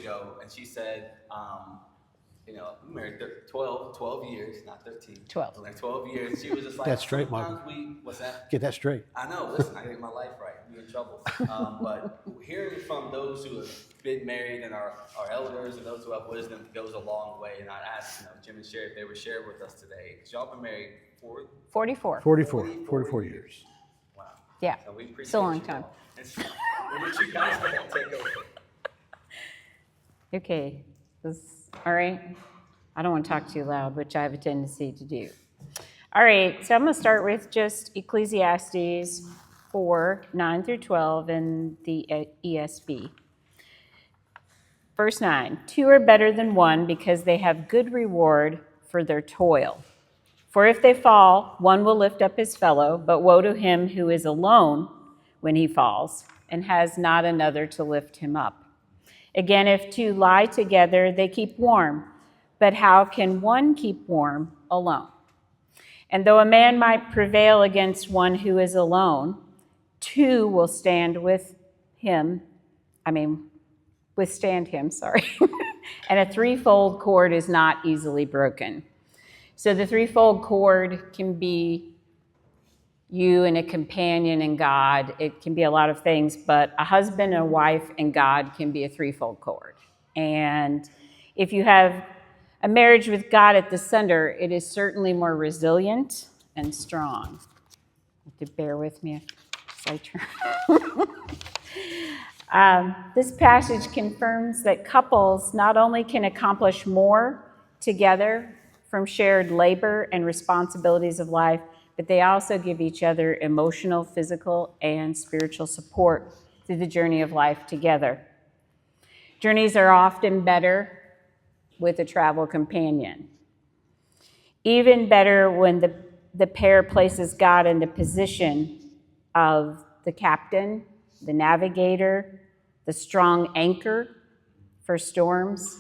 ago, and she said, I'm married 12 years, not 13. 12. Like 12 years. She was just like, that's straight, Michael. What's that? Get that straight. I know. Listen, I get my life right. I'm in trouble. But hearing from those who have been married and our elders and those who have wisdom goes a long way. And I asked Jim and Sherry if they would share with us today, because y'all been married 44. 44 years. Wow. Yeah. So we appreciate it's a long you time. all. We'll let you guys take over. Okay. All right. I don't want to talk too loud, which I have a tendency to do. All right. So I'm going to start with just Ecclesiastes 4, 9 through 12 in the ESV. Verse 9, 2 are better than one because they have good reward for their toil. For if they fall, one will lift up his fellow, but woe to him who is alone when he falls and has not another to lift him up. Again, if two lie together, they keep warm. But how can one keep warm alone? And though a man might prevail against one who is alone, two will withstand him, and a threefold cord is not easily broken. So the threefold cord can be you and a companion and God. It can be a lot of things, but a husband, a wife, and God can be a threefold cord. And if you have a marriage with God at the center, it is certainly more resilient and strong. You have to bear with me as I turn. This passage confirms that couples not only can accomplish more together from shared labor and responsibilities of life, but they also give each other emotional, physical, and spiritual support through the journey of life together. Journeys are often better with a travel companion. Even better when the pair places God in the position of the captain, the navigator, the strong anchor for storms,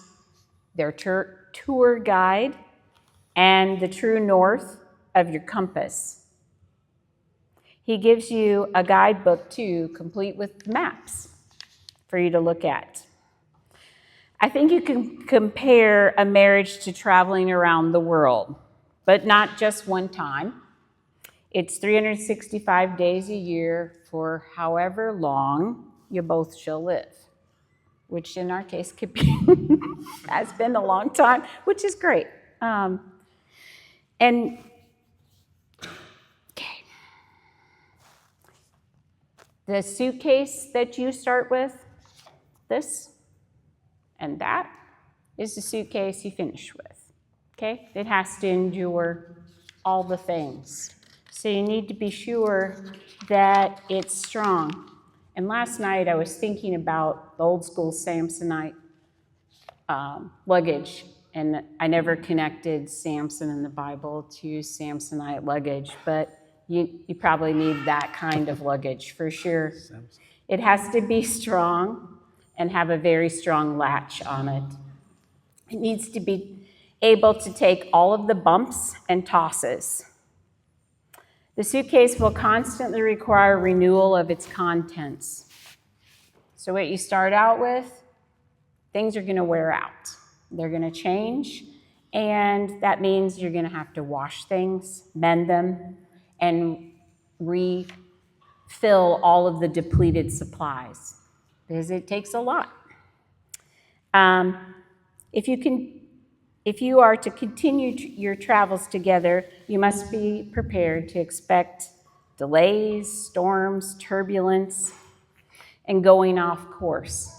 their tour guide, and the true north of your compass. He gives you a guidebook too, complete with maps for you to look at. I think you can compare a marriage to traveling around the world, but not just one time. It's 365 days a year for however long you both shall live, which in our case could be has been a long time, which is great. The suitcase that you start with, this and that, is the suitcase you finish with, okay? It has to endure all the things. So you need to be sure that it's strong. And last night I was thinking about the old school Samsonite luggage, and I never connected Samson in the Bible to Samsonite luggage, but you probably need that kind of luggage for sure. It has to be strong and have a very strong latch on it. It needs to be able to take all of the bumps and tosses. The suitcase will constantly require renewal of its contents. So what you start out with, things are going to wear out. They're going to change, and that means you're going to have to wash things, mend them, and refill all of the depleted supplies, because it takes a lot. If you are to continue your travels together, you must be prepared to expect delays, storms, turbulence, and going off course.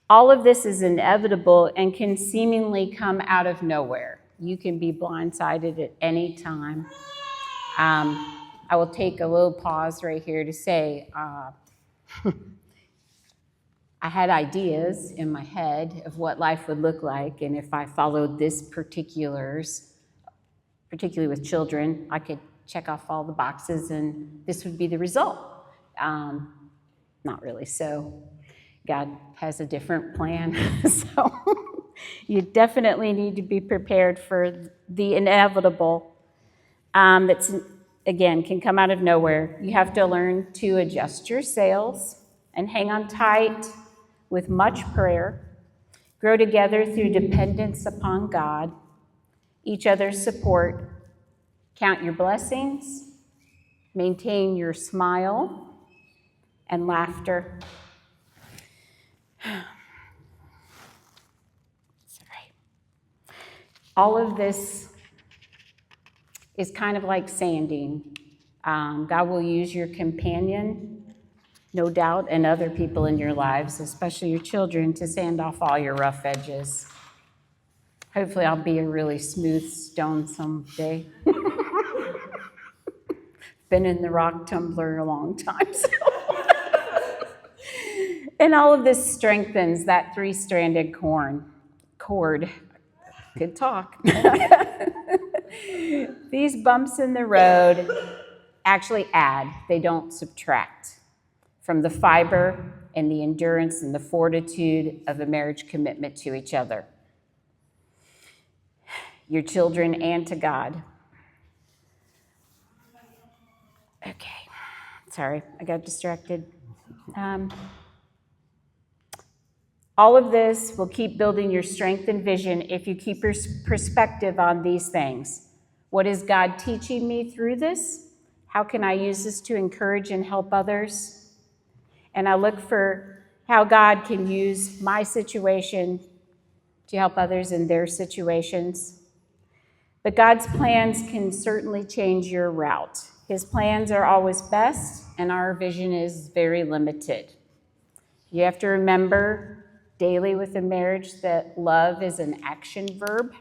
All of this is inevitable and can seemingly come out of nowhere. You can be blindsided at any time. I will take a little pause right here to say, I had ideas in my head of what life would look like, and if I followed this particularly with children, I could check off all the boxes and this would be the result. Not really so. God has a different plan. So you definitely need to be prepared for the inevitable that's, again, can come out of nowhere. You have to learn to adjust your sails and hang on tight with much prayer Grow together through dependence upon God, each other's support. Count your blessings. Maintain your smile and laughter. Sorry. All of this is kind of like sanding. God will use your companion, no doubt, and other people in your lives, especially your children, to sand off all your rough edges. Hopefully I'll be a really smooth stone someday. Been in the rock tumbler a long time, so. And all of this strengthens that three-stranded cord. Good talk. These bumps in the road actually add, they don't subtract from the fiber and the endurance and the fortitude of a marriage commitment to each other, your children, and to God. Okay, sorry, I got distracted. All of this will keep building your strength and vision if you keep your perspective on these things. What is God teaching me through this? How can I use this to encourage and help others? And I look for how God can use my situation to help others in their situations. But God's plans can certainly change your route. His plans are always best, and our vision is very limited. You have to remember daily with a marriage that love is an action verb.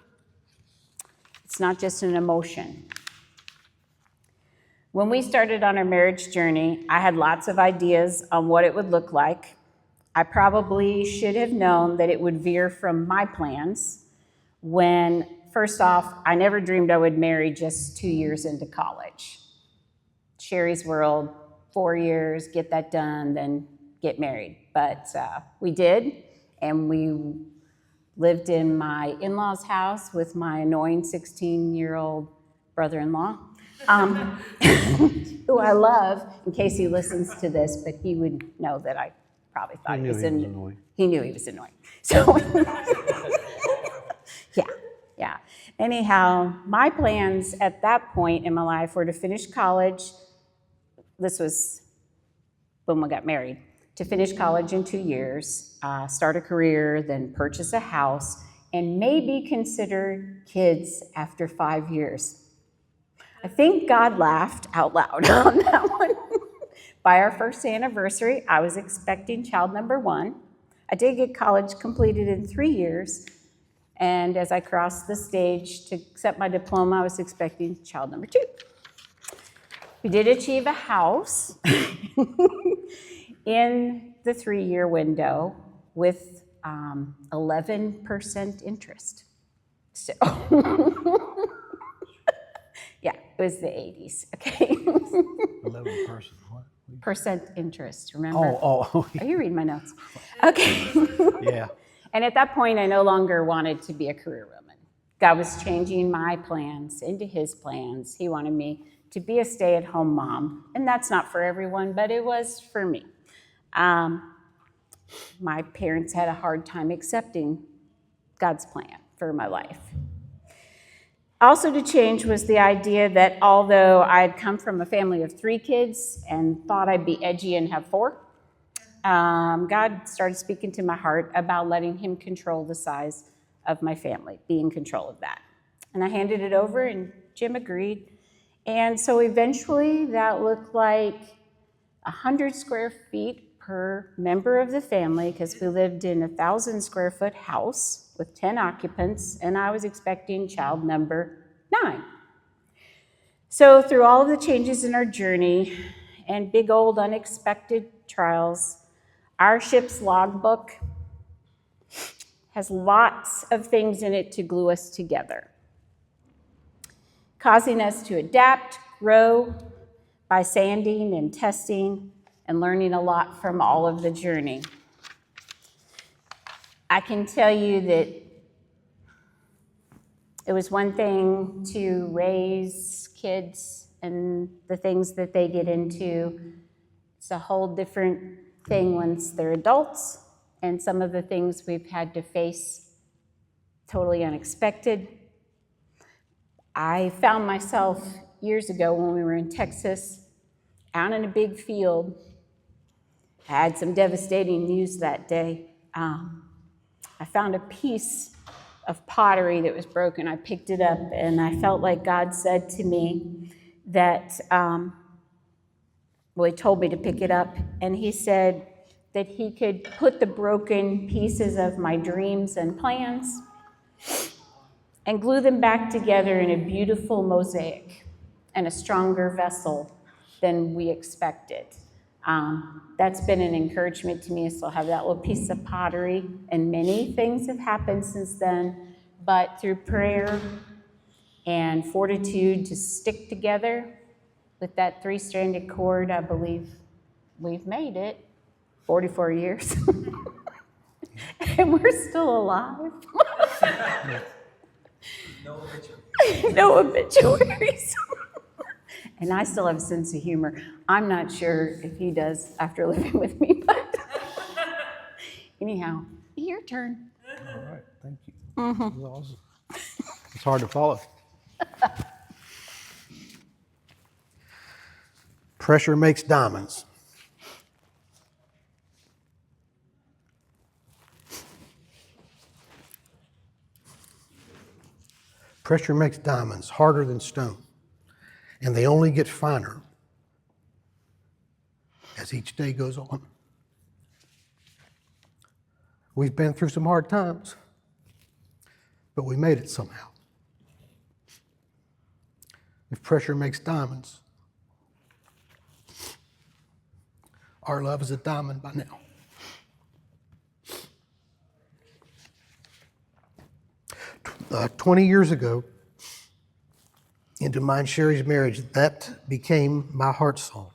It's not just an emotion. When we started on our marriage journey, I had lots of ideas on what it would look like. I probably should have known that it would veer from my plans when, first off, I never dreamed I would marry just 2 years into college. Sherry's world, 4 years, get that done, then get married. But we did, and we lived in my in-laws' house with my annoying 16-year-old brother-in-law, who I love, in case he listens to this, but he would know that I probably thought he was annoying. He knew he was annoying. So, yeah. Anyhow, my plans at that point in my life were to finish college. This was when we got married. To finish college in 2 years, start a career, then purchase a house, and maybe consider kids after 5 years. I think God laughed out loud on that one. By our first anniversary, I was expecting child number 1. I did get college completed in 3 years, and as I crossed the stage to accept my diploma, I was expecting child number 2. We did achieve a house in the 3-year window with 11% interest. So, yeah, it was the 80s, okay? 11%, what? Percent interest, remember? Oh. Oh, you read my notes. Okay. Yeah. And at that point, I no longer wanted to be a career woman. God was changing my plans into his plans. He wanted me to be a stay-at-home mom. And that's not for everyone, but it was for me. My parents had a hard time accepting God's plan for my life. Also to change was the idea that although I had come from a family of 3 kids and thought I'd be edgy and have 4, God started speaking to my heart about letting him control the size of my family, be in control of that. And I handed it over, and Jim agreed. And so eventually that looked like 100 square feet per member of the family, because we lived in a 1,000 square foot house with 10 occupants, and I was expecting child number 9. So through all of the changes in our journey and big old unexpected trials, our ship's logbook has lots of things in it to glue us together, causing us to adapt, grow by sanding and testing and learning a lot from all of the journey. I can tell you that it was one thing to raise kids and the things that they get into. It's a whole different thing once they're adults and some of the things we've had to face totally unexpected. I found myself years ago when we were in Texas, out in a big field. I had some devastating news that day. I found a piece of pottery that was broken. I picked it up, and I felt like God said to me that, well, he told me to pick it up, and he said that he could put the broken pieces of my dreams and plans and glue them back together in a beautiful mosaic and a stronger vessel than we expected. That's been an encouragement to me. I still have that little piece of pottery, and many things have happened since then, but through prayer and fortitude to stick together with that three-stranded cord, I believe we've made it 44 years. And we're still alive. No obituary. No obituaries. And I still have a sense of humor. I'm not sure if he does after living with me, but anyhow, your turn. All right, thank you. That was awesome. It's hard to follow. Pressure makes diamonds. Pressure makes diamonds harder than stone, and they only get finer as each day goes on. We've been through some hard times, but we made it somehow. If pressure makes diamonds, our love is a diamond by now. 20 years ago, into mine and Sherry's marriage, that became my heart song.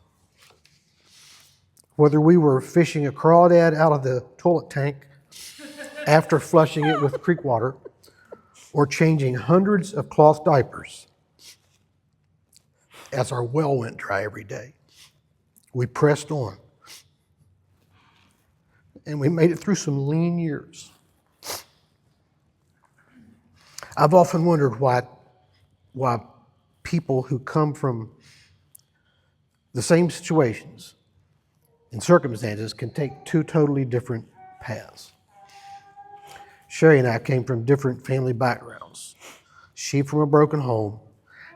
Whether we were fishing a crawdad out of the toilet tank after flushing it with creek water, or changing hundreds of cloth diapers as our well went dry every day, we pressed on. And we made it through some lean years. I've often wondered why people who come from the same situations and circumstances can take two totally different paths. Sherry and I came from different family backgrounds. She from a broken home,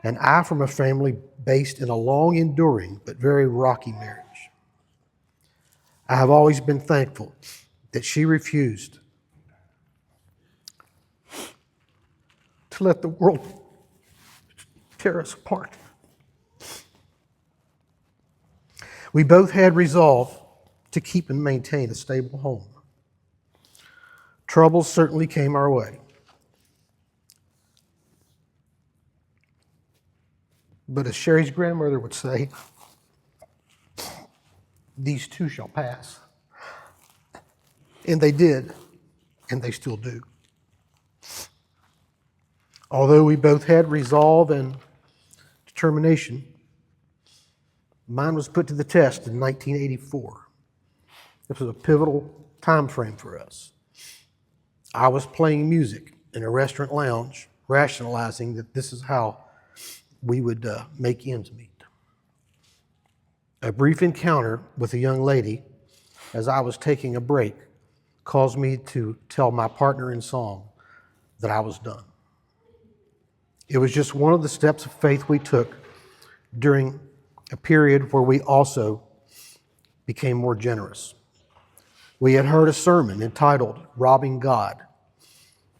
and I from a family based in a long, enduring, but very rocky marriage. I have always been thankful that she refused to let the world tear us apart. We both had resolve to keep and maintain a stable home. Troubles certainly came our way. But as Sherry's grandmother would say, these too shall pass. And they did, and they still do. Although we both had resolve and determination, mine was put to the test in 1984. This was a pivotal time frame for us. I was playing music in a restaurant lounge, rationalizing that this is how we would make ends meet. A brief encounter with a young lady as I was taking a break caused me to tell my partner in song that I was done. It was just one of the steps of faith we took during a period where we also became more generous. We had heard a sermon entitled Robbing God,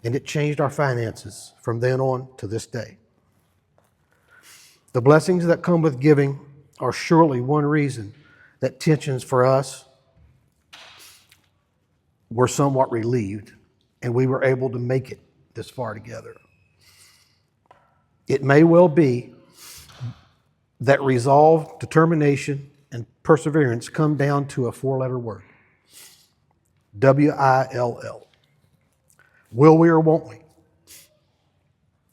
and it changed our finances from then on to this day. The blessings that come with giving are surely one reason that tensions for us were somewhat relieved, and we were able to make it this far together. It may well be that resolve, determination, and perseverance come down to a four-letter word. W-I-L-L. Will we or won't we?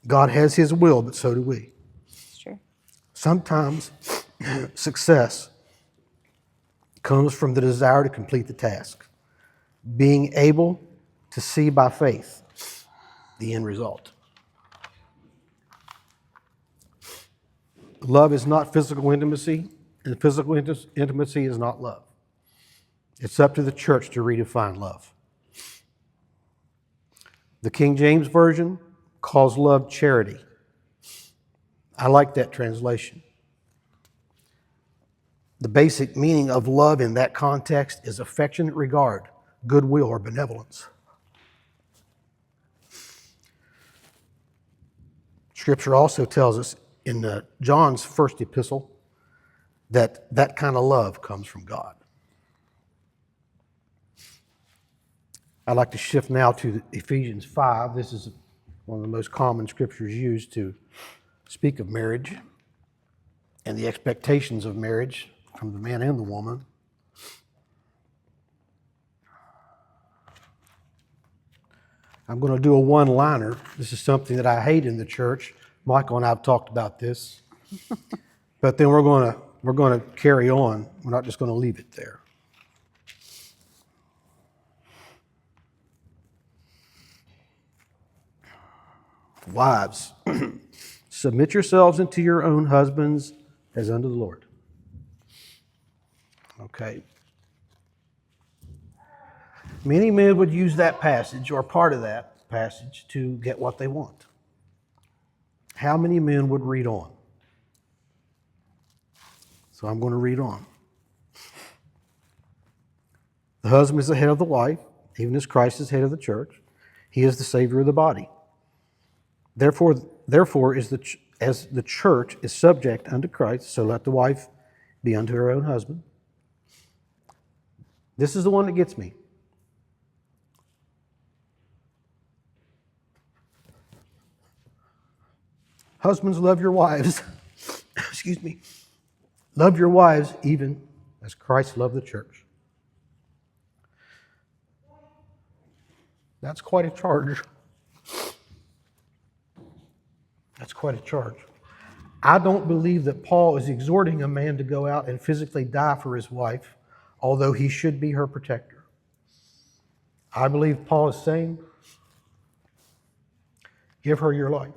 God has his will, but so do we. Sure. Sometimes success comes from the desire to complete the task. being able to see by faith the end result. Love is not physical intimacy, and physical intimacy is not love. It's up to the church to redefine love. The King James Version calls love charity. I like that translation. The basic meaning of love in that context is affectionate regard, goodwill, or benevolence. Scripture also tells us in John's first epistle that that kind of love comes from God. I'd like to shift now to Ephesians 5. This is one of the most common scriptures used to speak of marriage and the expectations of marriage from the man and the woman. I'm going to do a one-liner. This is something that I hate in the church. Michael and I have talked about this. But then we're going to carry on. We're not just going to leave it there. Wives, submit yourselves unto your own husbands as unto the Lord. Okay. Many men would use that passage or part of that passage to get what they want. How many men would read on? So I'm going to read on. The husband is the head of the wife, even as Christ is head of the church. He is the Savior of the body. Therefore, as the church is subject unto Christ, so let the wife be unto her own husband. This is the one that gets me. Husbands, love your wives. Excuse me. Love your wives even as Christ loved the church. That's quite a charge. That's quite a charge. I don't believe that Paul is exhorting a man to go out and physically die for his wife, although he should be her protector. I believe Paul is saying, give her your life.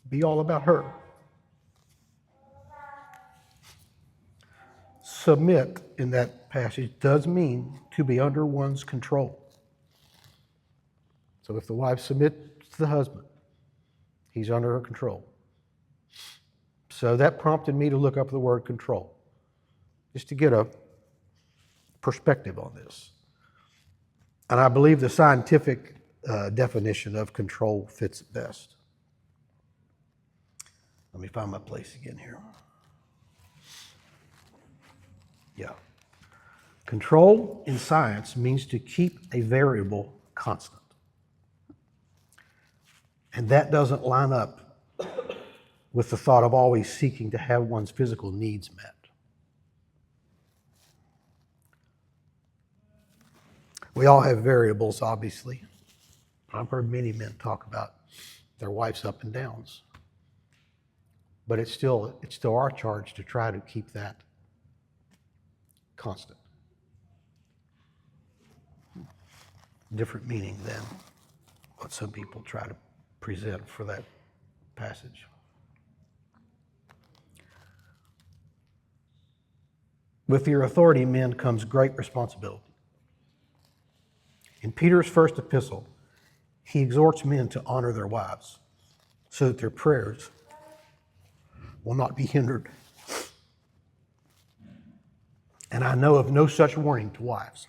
Be all about her. Submit in that passage does mean to be under one's control. So if the wife submits to the husband, he's under her control. So that prompted me to look up the word control, just to get a perspective on this. And I believe the scientific definition of control fits it best. Let me find my place again here. Yeah. Control in science means to keep a variable constant. And that doesn't line up with the thought of always seeking to have one's physical needs met. We all have variables, obviously. I've heard many men talk about their wife's up and downs. But it's still our charge to try to keep that constant. Different meaning than what some people try to present for that passage. With your authority, men, comes great responsibility. In Peter's first epistle, he exhorts men to honor their wives so that their prayers will not be hindered. And I know of no such warning to wives.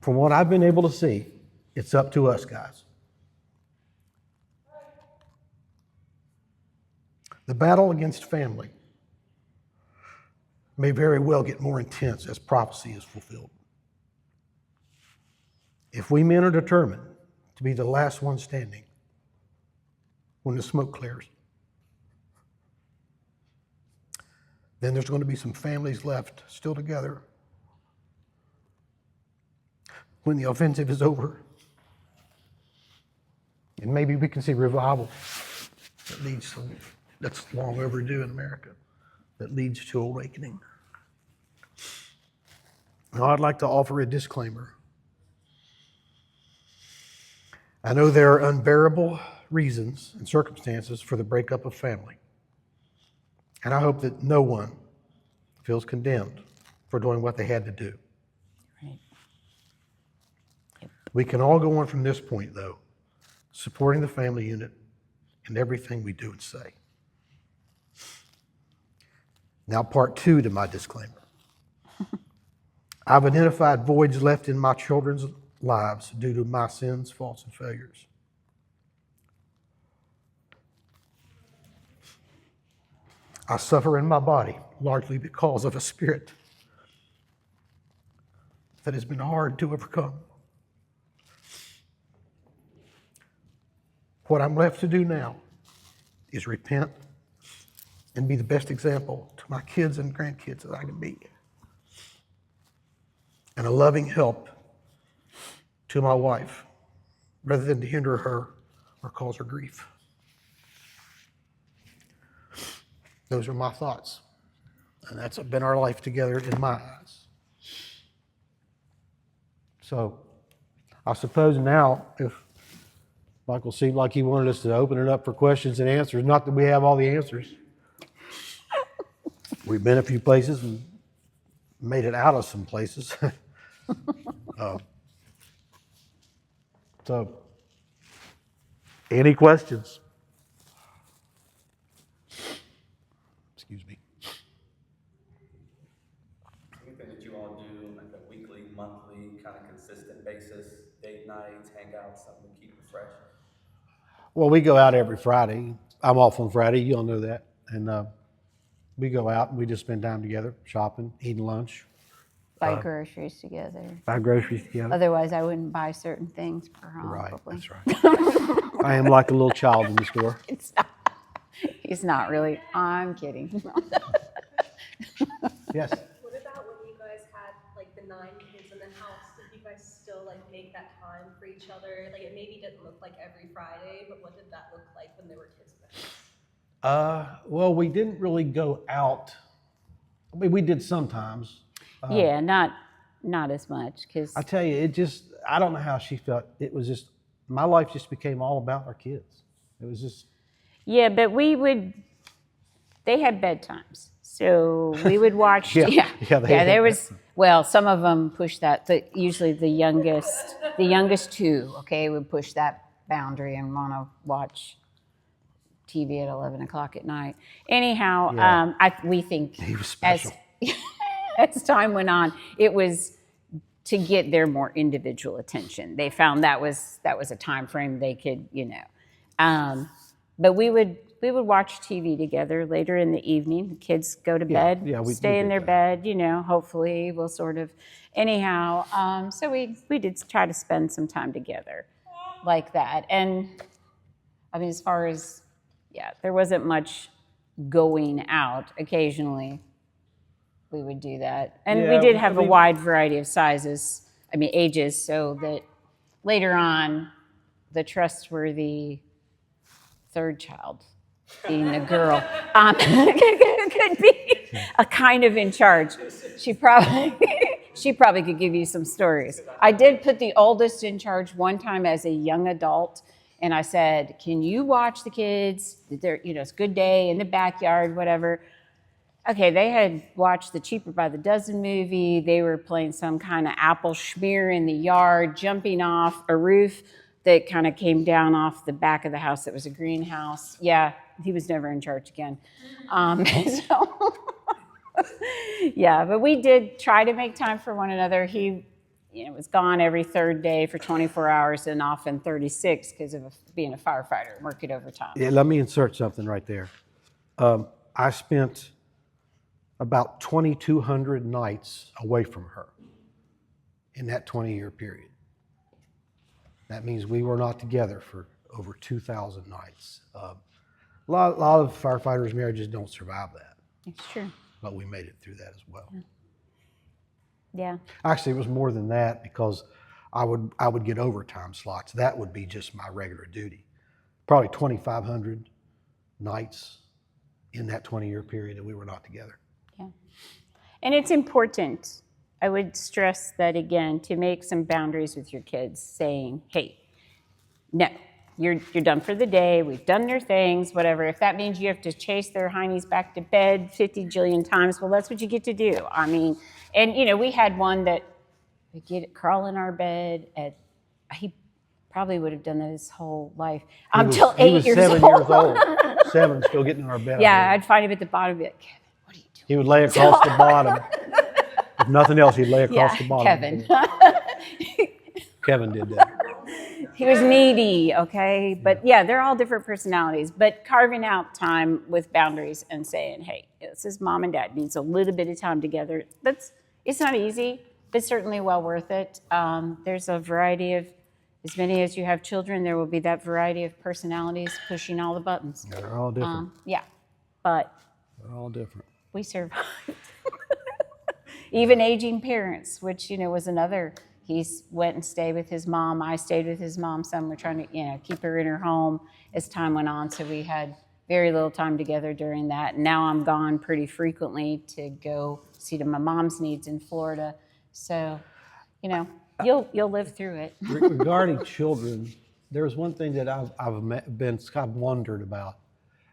From what I've been able to see, it's up to us, guys. The battle against family may very well get more intense as prophecy is fulfilled. If we men are determined to be the last one standing when the smoke clears, then there's going to be some families left still together when the offensive is over. And maybe we can see revival that's long overdue in America. that leads to awakening. Now, I'd like to offer a disclaimer. I know there are unbearable reasons and circumstances for the breakup of family. And I hope that no one feels condemned for doing what they had to do. Right. Yep. We can all go on from this point, though, supporting the family unit in everything we do and say. Now, part 2 to my disclaimer. I've identified voids left in my children's lives due to my sins, faults, and failures. I suffer in my body largely because of a spirit that has been hard to overcome. What I'm left to do now is repent and be the best example to my kids and grandkids that I can be, and a loving help to my wife rather than to hinder her or cause her grief. Those are my thoughts, and that's been our life together in my eyes. So I suppose now, if Michael seemed like he wanted us to open it up for questions and answers, not that we have all the answers. We've been a few places and made it out of some places. So, any questions? Excuse me. Anything that you all do on like a weekly, monthly, kind of consistent basis, date nights, hangouts, something to keep it fresh? Well, we go out every Friday. I'm off on Friday. You all know that. And we go out and we just spend time together, shopping, eating lunch. Buy groceries together. Buy groceries together. Otherwise, I wouldn't buy certain things probably. Right, that's right. I am like a little child in the store. It's not, he's not really. I'm kidding. Yes. What about when you guys had like the 9 kids in the house? Did you guys still like make that time for each other? Like it maybe didn't look like every Friday, but what did that look like when there were kids in the house? Well, we didn't really go out. I mean, we did sometimes. Yeah, not as much because I tell you, I don't know how she felt. It was just, my life just became all about our kids. It was just. yeah, but they had bedtimes, so we would watch. Yeah, There was some of them pushed that. Usually the youngest 2, okay, would push that boundary and want to watch TV at 11 o'clock at night. Anyhow, Yeah. we think He was special. as time went on, it was to get their more individual attention. They found that was a time frame they could, But we would watch TV together later in the evening. The kids go to bed, we stay in did their that. bed. Hopefully we'll sort of. Anyhow, so we did try to spend some time together, like that. And I mean, as far as there wasn't much going out. Occasionally, we would do that. And we did have a wide variety of ages, so that later on, the trustworthy third child, being the girl, could be a kind of in charge. She probably could give you some stories. I did put the oldest in charge one time as a young adult, and I said, "Can you watch the kids? It's a good day in the backyard, whatever." Okay, they had watched the Cheaper by the Dozen movie. They were playing some kind of apple schmear in the yard, jumping off a roof that kind of came down off the back of the house that was a greenhouse. Yeah, he was never in charge again. But we did try to make time for one another. He was gone every third day for 24 hours and often 36 because of being a firefighter and working overtime. Yeah, let me insert something right there. I spent about 2,200 nights away from her in that 20-year period. That means we were not together for over 2,000 nights. A lot of firefighters' marriages don't survive that. It's true. But we made it through that as well. Yeah. Actually, it was more than that because I would get overtime slots. That would be just my regular duty. Probably 2,500 nights in that 20-year period that we were not together. Yeah. And it's important, I would stress that again, to make some boundaries with your kids, saying, hey, no, you're done for the day, we've done their things, whatever. If that means you have to chase their heinies back to bed 50 jillion times, well, that's what you get to do. I mean, and we had one that would get crawl in our bed he probably would have done that his whole life until 8 years old. He was 7 years old. 7, still getting in our bed. Yeah, I'd find him at the bottom of it. Kevin, what are you doing? He would lay across the bottom. If nothing else, he'd lay across the bottom. Kevin. Kevin did that. He was needy, okay? But yeah, they're all different personalities. But carving out time with boundaries and saying, hey, this is mom and dad needs a little bit of time together. It's not easy, but certainly well worth it. There's a variety of, as many as you have children, there will be that variety of personalities pushing all the buttons. They're all different. Yeah, but They're all different. we survived. Even aging parents, which, was another. He went and stayed with his mom. I stayed with his mom some. We're trying to, keep her in her home as time went on. So we had very little time together during that. And now I'm gone pretty frequently to go see to my mom's needs in Florida. So, you'll live through it. Regarding children, there's one thing that I've been kind of wondered about,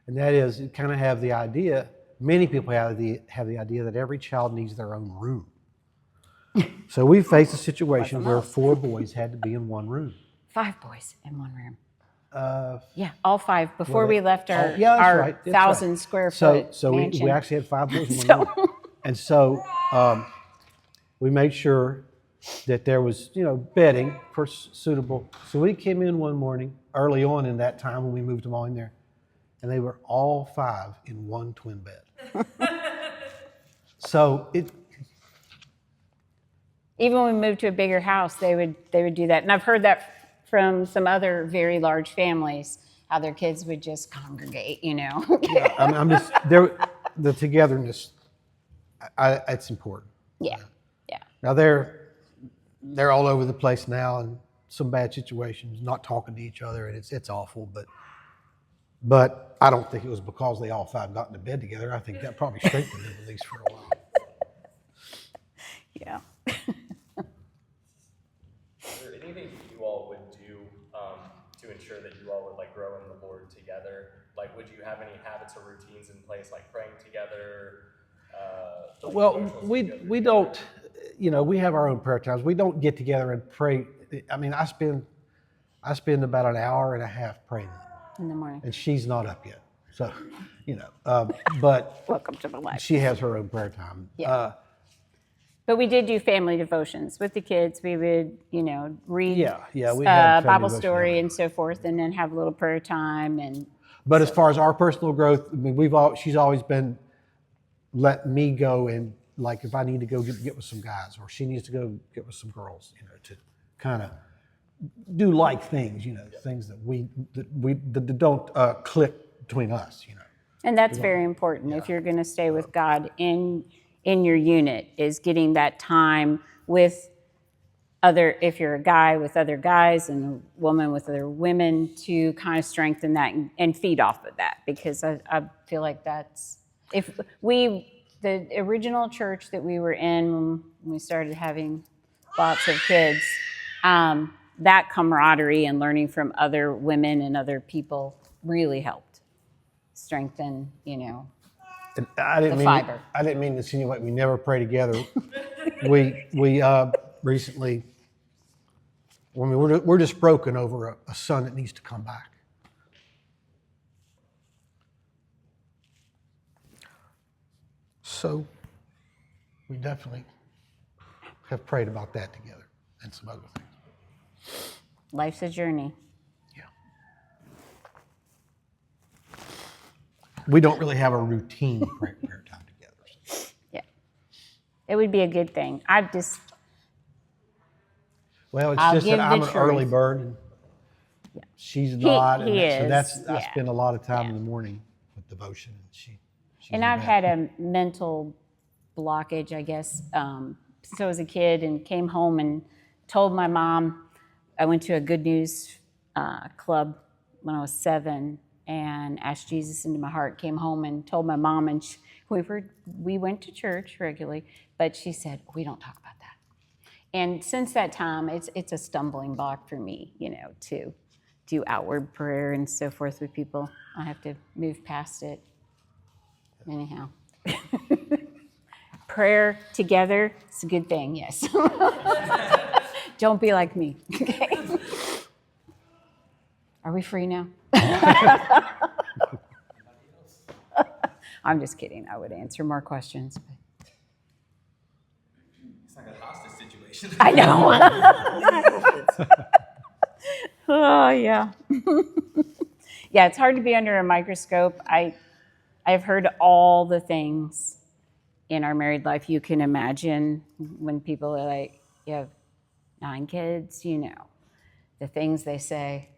and that is you kind of have the idea. Many people have the idea that every child needs their own room. So we faced a situation where 4 boys had to be in one room. 5 boys in one room. Yeah, all 5 before we left our right, 1,000 square foot So mansion. we actually had 5 boys in one room. And so we made sure that there was, bedding for suitable. So we came in one morning early on in that time when we moved them all in there, and they were all 5 in one twin bed. So even when we moved to a bigger house, they would do that. And I've heard that from some other very large families, how their kids would just congregate, Yeah, I'm just the togetherness. It's important. Yeah. Now they're all over the place now, and some bad situations, not talking to each other, and it's awful. But I don't think it was because they all 5 got into bed together. I think that probably strengthened it at least for a while. Yeah. Is there anything you all would do to ensure that you all would grow in the Lord together? Would you have any habits or routines in place, like praying together? Well, we don't. We have our own prayer times. We don't get together and pray. I mean, I spend about an hour and a half praying In the morning. and she's not up yet. So, but Welcome to my life. she has her own prayer time. Yeah. But we did do family devotions with the kids. We would, read Yeah, we had family Bible devotion story every and so forth, and then have a little prayer time. And But as far as our personal growth, I mean, she's always been let me go and if I need to go get with some guys, or she needs to go get with some girls, to kind of do things, things that don't click between us, And that's very important if you're going to stay with God in your unit, is getting that time with if you're a guy, with other guys, and a woman with other women, to kind of strengthen that and feed off of that. Because I feel like that's, the original church that we were in when we started having lots of kids, that camaraderie and learning from other women and other people really helped strengthen, And I didn't fiber. I didn't mean to insinuate we never pray together. we recently, we're just broken over a son that needs to come back. So we definitely have prayed about that together and some other things. Life's a journey. Yeah. We don't really have a routine prayer time together. Yeah. It would be a good thing. Well, it's I'll just give that I'm the an truth. early bird and she's not. he is, I yeah. spend a lot of time Yeah. in the morning with devotion, and she's And in I've bed. had a mental blockage, I guess, since I was a kid, and came home and told my mom. I went to a Good News club when I was 7, and asked Jesus into my heart, came home and told my mom, and we went to church regularly, but she said, we don't talk about that. And since that time, it's a stumbling block for me, to do outward prayer and so forth with people. I have to move past it. Anyhow. Prayer together, it's a good thing, yes. Don't be like me, okay? Are we free now? I'm just kidding. I would answer more questions. But... It's like a hostage situation. I know. Oh, yeah. Yeah, it's hard to be under a microscope. I've heard all the things in our married life you can imagine when people are like, you have 9 kids, the things they say.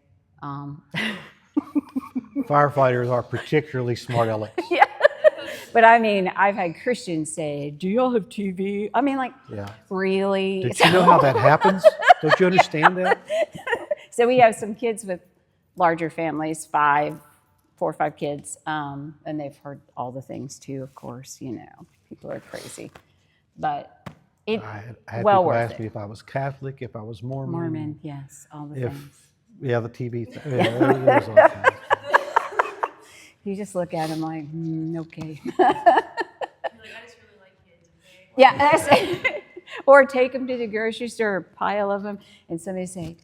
Firefighters are particularly smart alecks. Yeah. But I mean, I've had Christians say, do y'all have TV? I mean, like, Yeah. really? Did you know how that happens? Don't you understand that? So we have some kids with larger families, 4 or 5 kids, and they've heard all the things too, of course, people are crazy. But it I had well people worth ask me it. if I was Catholic, if I was Mormon. Mormon, yes, all the things. Yeah, the TV thing. Yeah, there was all kinds. You just look at them like, okay. You're like, I just really like kids, okay? Yeah, that's it. Or take them to the grocery store, a pile of them, and somebody say,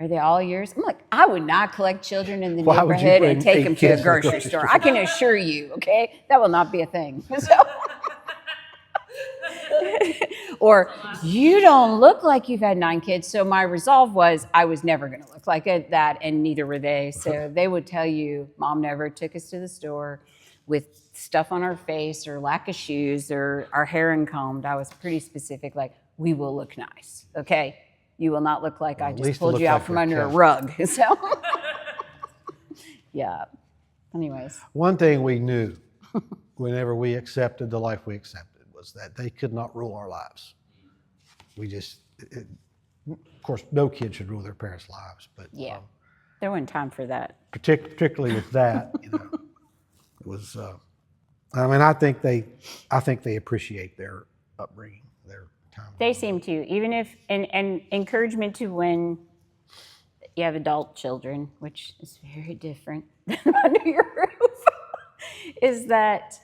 are they all yours? I'm like, I would not collect children in the Why would you neighborhood bring and take 8 them to a kids to the grocery grocery store. store? I can assure you, okay, that will not be a thing. So, or you don't look like you've had 9 kids. So my resolve was I was never going to look like that, and neither were they. So they would tell you, Mom never took us to the store with stuff on our face or lack of shoes or our hair uncombed. I was pretty specific, like, we will look nice, okay? You will not look like I at just least it pulled you looked out like from you're under a Catholic. rug. So, yeah. Anyways, One thing we knew whenever we accepted the life we accepted was that they could not rule our lives. We just, of course, no kid should rule their parents' lives, but yeah, there wasn't time for that. particularly with that, it was. I think they appreciate their upbringing, their time. They seem to, even if, and encouragement to when you have adult children, which is very different than under your roof, is that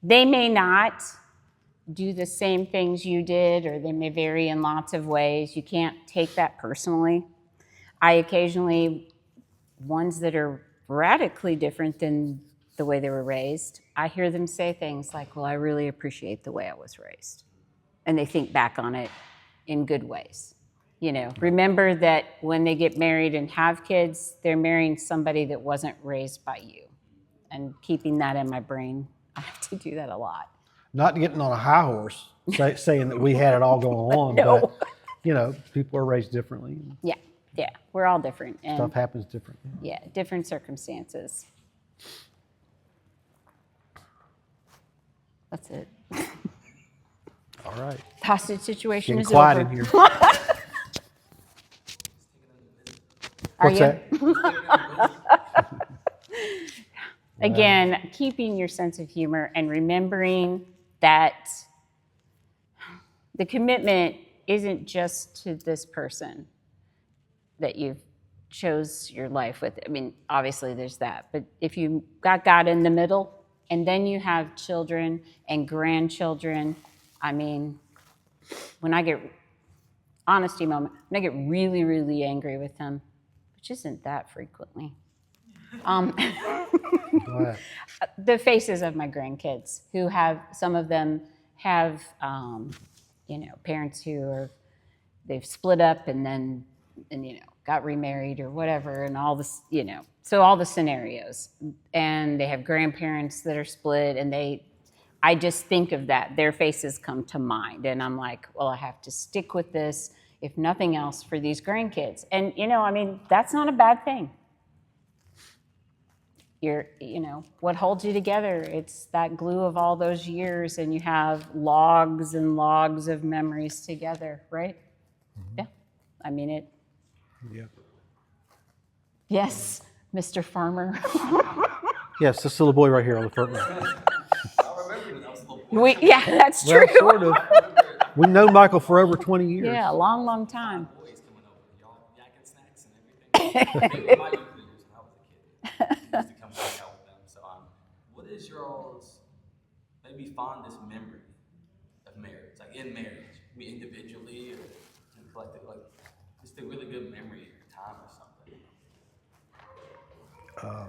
they may not do the same things you did, or they may vary in lots of ways. You can't take that personally. I occasionally, ones that are radically different than the way they were raised, I hear them say things like, well, I really appreciate the way I was raised. And they think back on it in good ways. Remember that when they get married and have kids, they're marrying somebody that wasn't raised by you. And keeping that in my brain, I have to do that a lot. Not getting on a high horse, saying that we had it all going on, No. but people are raised differently. Yeah, we're all different. And Stuff happens differently. yeah, different circumstances. That's it. All right. Hostage situation Getting is quiet over. in here. Are What's you? that? Again, keeping your sense of humor and remembering that the commitment isn't just to this person that you've chose your life with. I mean, obviously there's that, but if you got God in the middle and then you have children and grandchildren, I mean, when I get, honesty moment, when I get really, really angry with them, which isn't that frequently, Go ahead. the faces of my grandkids who have, some of them have, parents who are, they've split up and got remarried or whatever, and all this, so all the scenarios, and they have grandparents that are split, and I just think of that, their faces come to mind, and I'm like, well, I have to stick with this, if nothing else, for these grandkids. And, that's not a bad thing. What holds you together, it's that glue of all those years, and you have logs and logs of memories together, right? Mm-hmm. Yeah. Yeah. Yes. Mr. Farmer. Yes, this little boy right here on the front row. I remember when I was a little boy. Yeah, that's true. Well, sort of. We've known Michael for over 20 years. Yeah, a long, long time. Boys coming over, y'all yakking snacks and everything. They were my youth leaders when I was a kid. I used to come hang out with them. So, what is your all's maybe fondest memory of marriage? Like in marriage, maybe individually or collectively, like just a really good memory of your time or something.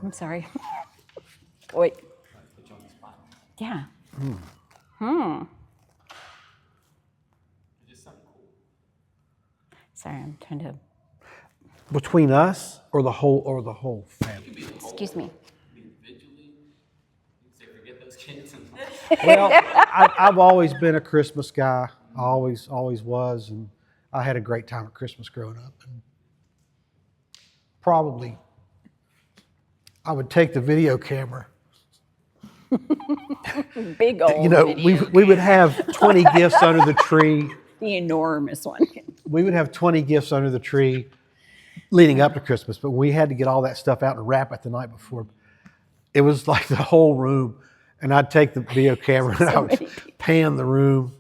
I'm sorry. Wait. Put you on the spot. Yeah. Just something cool. Sorry, I'm trying to. Between us or the whole family? Excuse me. Individually, you say forget those kids. Well, I've always been a Christmas guy. I always was, and I had a great time at Christmas growing up. And probably, I would take the video camera. Big old. You know, we would have 20 gifts under the tree. The enormous one. We would have 20 gifts under the tree leading up to Christmas, but we had to get all that stuff out and wrap it the night before. It was like the whole room, and I'd take the video camera and I would pan the room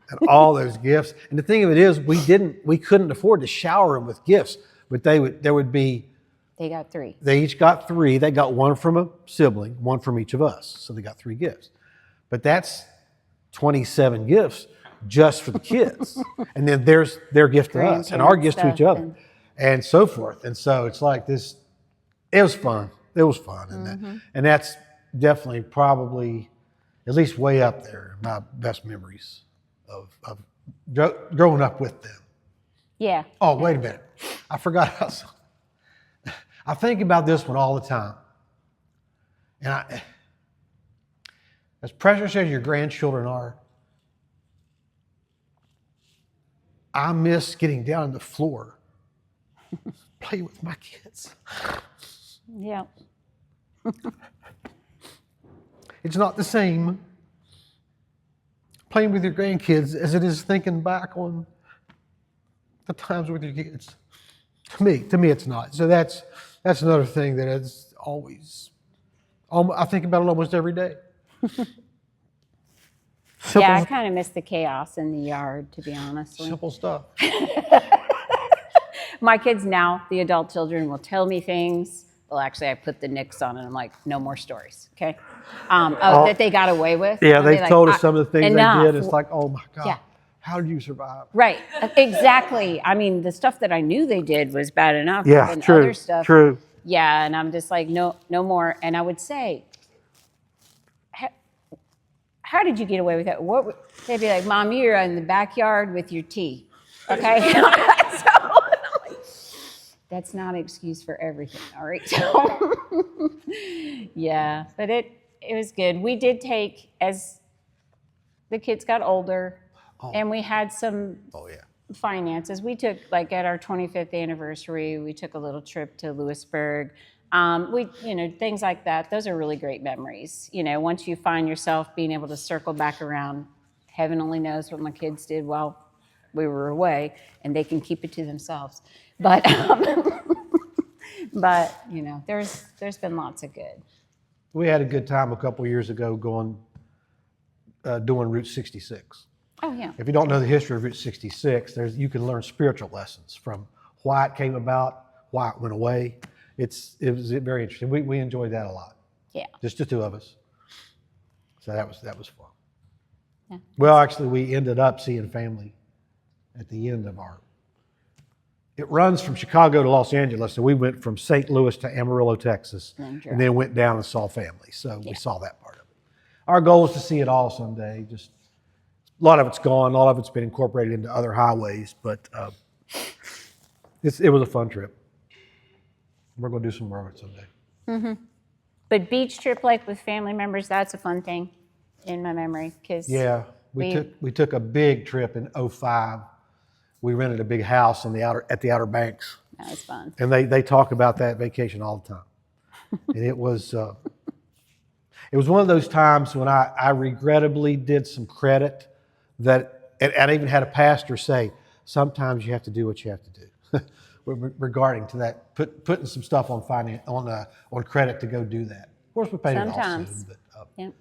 and all those gifts. And the thing of it is, we couldn't afford to shower them with gifts, but there would be. They got 3. They each got 3. They got one from a sibling, one from each of us, so they got 3 gifts. But that's 27 gifts just for the kids, and then there's their gift to us and our gifts to each other, and so forth. And so it's like this. It was fun. It was fun, and that's definitely probably at least way up there my best memories of growing up with them. Yeah. Oh, wait a minute, I forgot about something. I think about this one all the time, and as precious as your grandchildren are, I miss getting down on the floor, play with my kids. Yeah. It's not the same playing with your grandkids as it is thinking back on the times with your kids. To me, it's not. So that's another thing that is always. I think about it almost every day. Yeah, I kind of miss the chaos in the yard, to be honest. Simple stuff. My kids now, the adult children, will tell me things. Well, actually, I put the nix on it. I'm like, no more stories, okay? That they got away with. Yeah, And they've they're like, told us some of the things enough. they did. It's like, oh my God, Yeah. how did you survive? Right, exactly. I mean, the stuff that I knew they did was bad enough. Yeah, but then true, other stuff, true. Yeah, and I'm just like, no more. And I would say, how did you get away with that? They'd be like, Mom, you're in the backyard with your tea, okay? That's not an excuse for everything, all right? So, yeah, but it was good. We did take, as the kids got older, and we had some finances. We took, like at our 25th anniversary, we took a little trip to Lewisburg. Things like that. Those are really great memories. You know, once you find yourself being able to circle back around, heaven only knows what my kids did while we were away, and they can keep it to themselves. But, there's been lots of good. We had a good time a couple of years ago doing Route 66. Oh yeah. If you don't know the history of Route 66, you can learn spiritual lessons from why it came about, why it went away. It was very interesting. We enjoyed that a lot. Yeah. Just the 2 of us. So that was fun. Yeah. Well, actually, we ended up seeing family at the end of our. It runs from Chicago to Los Angeles, so we went from St. Louis to Amarillo, Texas, and then went down and saw family. So we saw that part of it. Our goal is to see it all someday. Just a lot of it's gone. A lot of it's been incorporated into other highways, but it was a fun trip. We're going to do some more of it someday. Mm-hmm. But beach trip, like with family members, that's a fun thing in my memory. Yeah, we took a big trip in 2005. We rented a big house at the Outer Banks. That was fun. And they talk about that vacation all the time. And it was one of those times when I regrettably did some credit and I even had a pastor say, sometimes you have to do what you have to do. regarding to that, putting some stuff on finance, on credit to go do that. Of course, we paid it off Sometimes. soon, but Yep.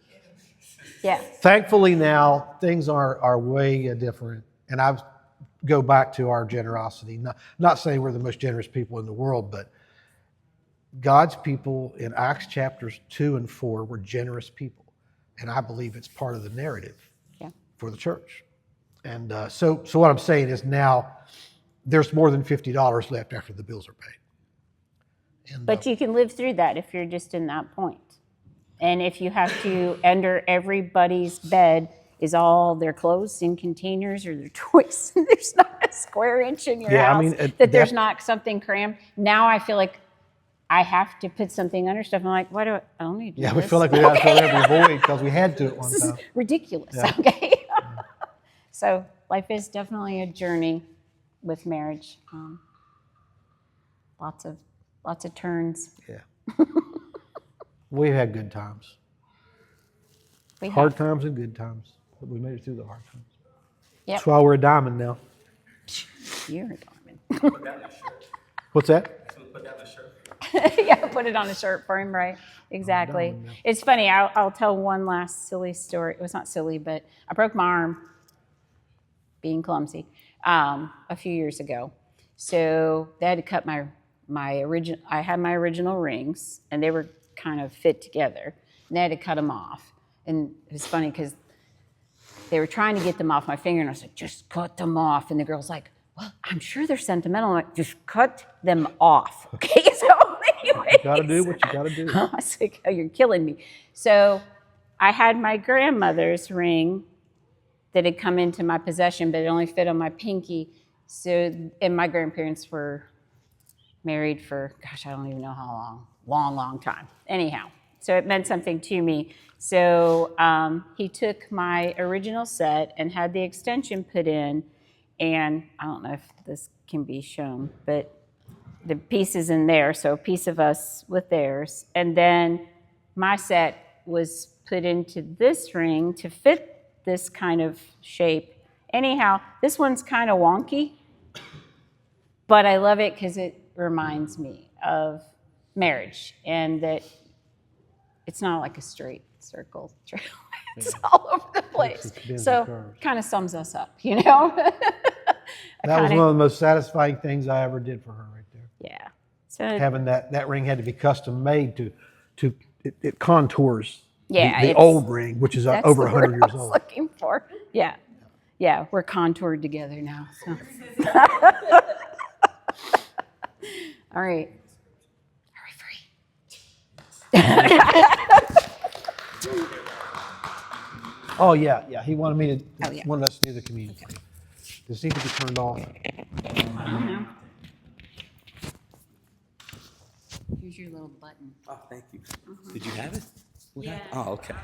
Yeah. thankfully now things are way different. And I go back to our generosity. Not saying we're the most generous people in the world, but God's people in Acts chapters 2 and 4 were generous people. And I believe it's part of the narrative for the church. And so what I'm saying is now there's more than $50 left after the bills are paid. And, But you can live through that if you're just in that point. And if you have to, under everybody's bed is all their clothes in containers or their toys, and there's not a square inch in your house that there's not something crammed. Now I feel like I have to put something under stuff. I'm like, why do I don't need to do yeah, this? we feel like we got to fill every void because we had to at one This is time. ridiculous, Yeah. okay? So life is definitely a journey with marriage. Lots of turns. Yeah. We've had good times. We Hard have. times and good times. But we made it through the hard times. Yep. That's why we're a diamond now. You're a diamond. Put that in a shirt. What's that? Put that in a shirt. Yeah, put it on a shirt for him, right? Exactly. diamond now. It's funny. I'll tell one last silly story. It was not silly, but I broke my arm being clumsy a few years ago. So they had to cut my original. I had my original rings, and they were kind of fit together. And they had to cut them off. And it was funny because they were trying to get them off my finger, and I was like, "Just cut them off." And the girl's like, "Well, I'm sure they're sentimental." I'm like, "Just cut them off." Okay, so anyway, You got to do what you got to do. I was like, "Oh, you're killing me." So I had my grandmother's ring that had come into my possession, but it only fit on my pinky. So, and my grandparents were married for, gosh, I don't even know how long, long time. Anyhow, so it meant something to me. So he took my original set and had the extension put in, and I don't know if this can be shown, but the pieces in there, so a piece of us with theirs, and then my set was put into this ring to fit this kind of shape. Anyhow, this one's kind of wonky, but I love it because it reminds me of marriage and that it's not like a straight circle trail. It's all over the place. So kind of sums us up, you know? That was one of the most satisfying things I ever did for her right there. Yeah. So Having that ring had to be custom made to it contours yeah, the it's- old ring, which is that's over the 100 word years I was old. looking for. Yeah. Yeah, we're contoured together now. So. All right. Are we free? Oh yeah. He wanted me to. Oh, yeah. Wanted us to do the communion. Does it need to be turned off? Here's your little button. Oh, thank you. Did you have it? Yeah. Oh, okay.